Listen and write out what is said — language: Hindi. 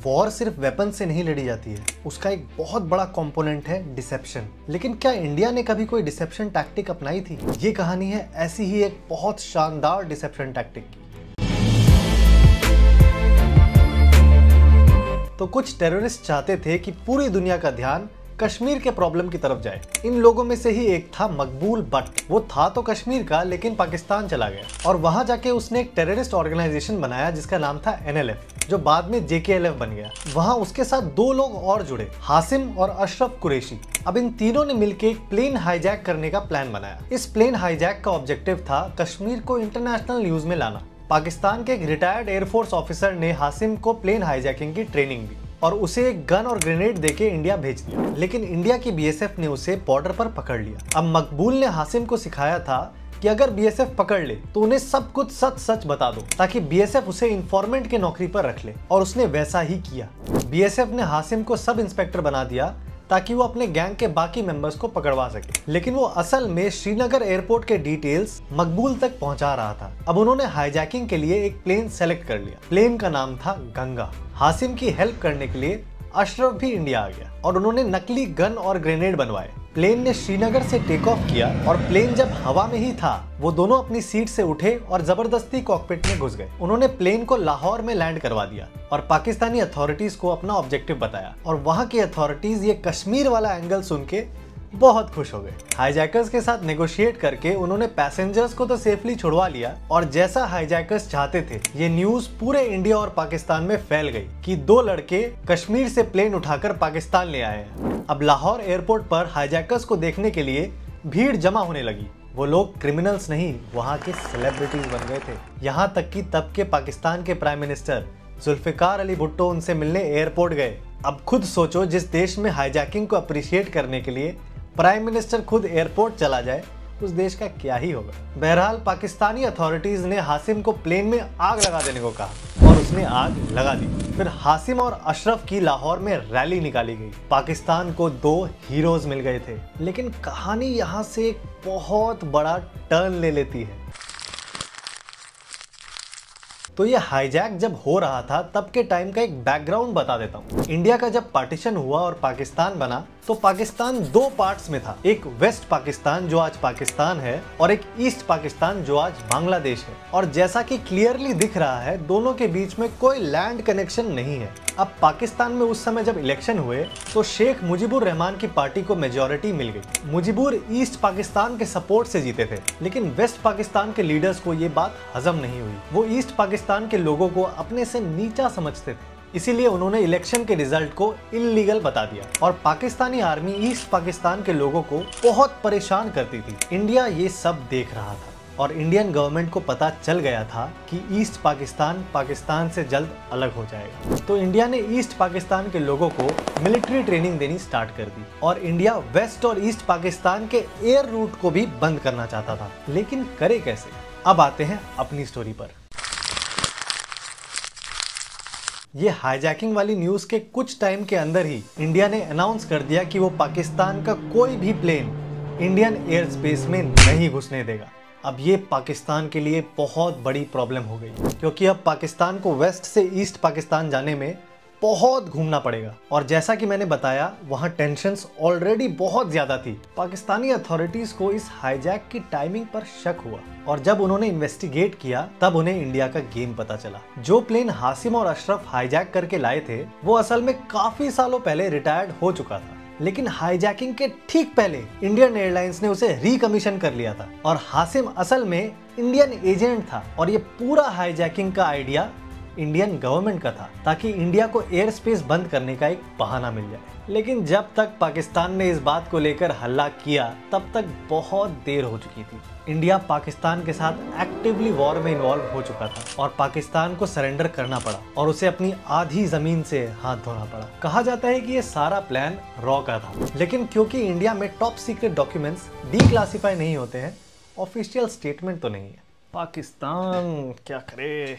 वॉर सिर्फ वेपन से नहीं लड़ी जाती है, उसका एक बहुत बड़ा कंपोनेंट है डिसेप्शन। लेकिन क्या इंडिया ने कभी कोई डिसेप्शन टैक्टिक अपनाई थी? ये कहानी है ऐसी ही एक बहुत शानदार डिसेप्शन टैक्टिक की। तो कुछ टेररिस्ट चाहते थे कि पूरी दुनिया का ध्यान कश्मीर के प्रॉब्लम की तरफ जाए। इन लोगों में से ही एक था मकबूल बट। वो था तो कश्मीर का, लेकिन पाकिस्तान चला गया और वहां जाके उसने एक टेररिस्ट ऑर्गेनाइजेशन बनाया जिसका नाम था NLF, जो बाद में JKLF बन गया। वहां उसके साथ 2 लोग और जुड़े, हासिम और अशरफ कुरैशी। अब इन तीनों ने मिलकर एक प्लेन हाईजैक करने का प्लान बनाया। इस प्लेन हाईजैक का ऑब्जेक्टिव था कश्मीर को इंटरनेशनल न्यूज में लाना। पाकिस्तान के एक रिटायर्ड एयरफोर्स ऑफिसर ने हासिम को प्लेन हाईजैकिंग की ट्रेनिंग दी और उसे एक गन और ग्रेनेड देके इंडिया भेज दिया। लेकिन इंडिया की BSF ने उसे बॉर्डर पर पकड़ लिया। अब मकबूल ने हासिम को सिखाया था कि अगर BSF पकड़ ले तो उन्हें सब कुछ सच सच बता दो, ताकि BSF उसे इन्फॉर्मेंट के नौकरी पर रख ले। और उसने वैसा ही किया। BSF ने हासिम को सब इंस्पेक्टर बना दिया ताकि वो अपने गैंग के बाकी मेंबर्स को पकड़वा सके। लेकिन वो असल में श्रीनगर एयरपोर्ट के डिटेल्स मकबूल तक पहुंचा रहा था। अब उन्होंने हाईजैकिंग के लिए एक प्लेन सेलेक्ट कर लिया। प्लेन का नाम था गंगा। हासिम की हेल्प करने के लिए अशरफ भी इंडिया आ गया और उन्होंने नकली गन और ग्रेनेड बनवाए। प्लेन ने श्रीनगर से टेक ऑफ किया और प्लेन जब हवा में ही था, वो दोनों अपनी सीट से उठे और जबरदस्ती कॉकपिट में घुस गए। उन्होंने प्लेन को लाहौर में लैंड करवा दिया और पाकिस्तानी अथॉरिटीज को अपना ऑब्जेक्टिव बताया। और वहां की अथॉरिटीज ये कश्मीर वाला एंगल सुन के बहुत खुश हो गए। हाईजैकर्स के साथ नेगोशिएट करके उन्होंने पैसेंजर्स को तो सेफली छुड़वा लिया और जैसा हाईजैकर्स चाहते थे, ये न्यूज पूरे इंडिया और पाकिस्तान में फैल गई कि 2 लड़के कश्मीर से प्लेन उठाकर पाकिस्तान ले आए हैं। अब लाहौर एयरपोर्ट पर हाईजैकर्स को देखने के लिए भीड़ जमा होने लगी। वो लोग क्रिमिनल्स नहीं, वहाँ के सेलिब्रिटीज बन गए थे। यहाँ तक कि तब के पाकिस्तान के प्राइम मिनिस्टर जुल्फिकार अली भुट्टो उनसे मिलने एयरपोर्ट गए। अब खुद सोचो, जिस देश में हाईजैकिंग को अप्रिशिएट करने के लिए प्राइम मिनिस्टर खुद एयरपोर्ट चला जाए, उस देश का क्या ही होगा। बहरहाल पाकिस्तानी अथॉरिटीज ने हासिम को प्लेन में आग लगा देने को कहा और उसने आग लगा दी। फिर हासिम और अशरफ की लाहौर में रैली निकाली गई। पाकिस्तान को 2 हीरोज मिल गए थे। लेकिन कहानी यहाँ से एक बहुत बड़ा टर्न ले लेती है। तो ये हाईजैक जब हो रहा था तब के टाइम का एक बैकग्राउंड बता देता हूँ। इंडिया का जब पार्टीशन हुआ और पाकिस्तान बना तो पाकिस्तान 2 पार्ट्स में था। एक वेस्ट पाकिस्तान जो आज पाकिस्तान है और एक ईस्ट पाकिस्तान जो आज बांग्लादेश है। और जैसा कि क्लियरली दिख रहा है, दोनों के बीच में कोई लैंड कनेक्शन नहीं है। अब पाकिस्तान में उस समय जब इलेक्शन हुए तो शेख मुजीबुर रहमान की पार्टी को मेजॉरिटी मिल गई। मुजीबुर ईस्ट पाकिस्तान के सपोर्ट से जीते थे, लेकिन वेस्ट पाकिस्तान के लीडर्स को ये बात हजम नहीं हुई। वो ईस्ट पाकिस्तान के लोगों को अपने से नीचा समझते थे, इसीलिए उन्होंने इलेक्शन के रिजल्ट को इल्लीगल बता दिया। और पाकिस्तानी आर्मी ईस्ट पाकिस्तान के लोगों को बहुत परेशान करती थी। इंडिया ये सब देख रहा था और इंडियन गवर्नमेंट को पता चल गया था कि ईस्ट पाकिस्तान पाकिस्तान से जल्द अलग हो जाएगा। तो इंडिया ने ईस्ट पाकिस्तान के लोगों को मिलिट्री ट्रेनिंग देनी स्टार्ट कर दी और इंडिया वेस्ट और ईस्ट पाकिस्तान के एयर रूट को भी बंद करना चाहता था। लेकिन करे कैसे? अब आते हैं अपनी स्टोरी पर। ये हाईजैकिंग वाली न्यूज के कुछ टाइम के अंदर ही इंडिया ने अनाउंस कर दिया कि वो पाकिस्तान का कोई भी प्लेन इंडियन एयर स्पेस में नहीं घुसने देगा। अब ये पाकिस्तान के लिए बहुत बड़ी प्रॉब्लम हो गई, क्योंकि अब पाकिस्तान को वेस्ट से ईस्ट पाकिस्तान जाने में बहुत घूमना पड़ेगा। और जैसा कि मैंने बताया, वहाँ टेंशन्स ऑलरेडी बहुत ज्यादा थी। पाकिस्तानी अथॉरिटीज को इस हाईजैक की टाइमिंग पर शक हुआ और जब उन्होंने इन्वेस्टिगेट किया तब उन्हें इंडिया का गेम पता चला। जो प्लेन हासिम और अशरफ हाईजैक करके लाए थे वो असल में काफी सालों पहले रिटायर्ड हो चुका था, लेकिन हाईजैकिंग के ठीक पहले इंडियन एयरलाइंस ने उसे रिकमीशन कर लिया था। और हासिम असल में इंडियन एजेंट था और ये पूरा हाईजैकिंग का आइडिया इंडियन गवर्नमेंट का था, ताकि इंडिया को एयर स्पेस बंद करने का एक बहाना मिल जाए। लेकिन जब तक पाकिस्तान ने इस बात को लेकर हल्ला किया तब तक बहुत देर हो चुकी थी। इंडिया पाकिस्तान के साथ एक्टिवली वॉर में इन्वॉल्व हो चुका था और पाकिस्तान को सरेंडर करना पड़ा और उसे अपनी आधी जमीन से हाथ धोना पड़ा। कहा जाता है कि ये सारा प्लान रॉ का था, लेकिन क्योंकि इंडिया में टॉप सीक्रेट डॉक्यूमेंट्स डीक्लासिफाई नहीं होते हैं, ऑफिशियल स्टेटमेंट तो नहीं है। पाकिस्तान क्या करे।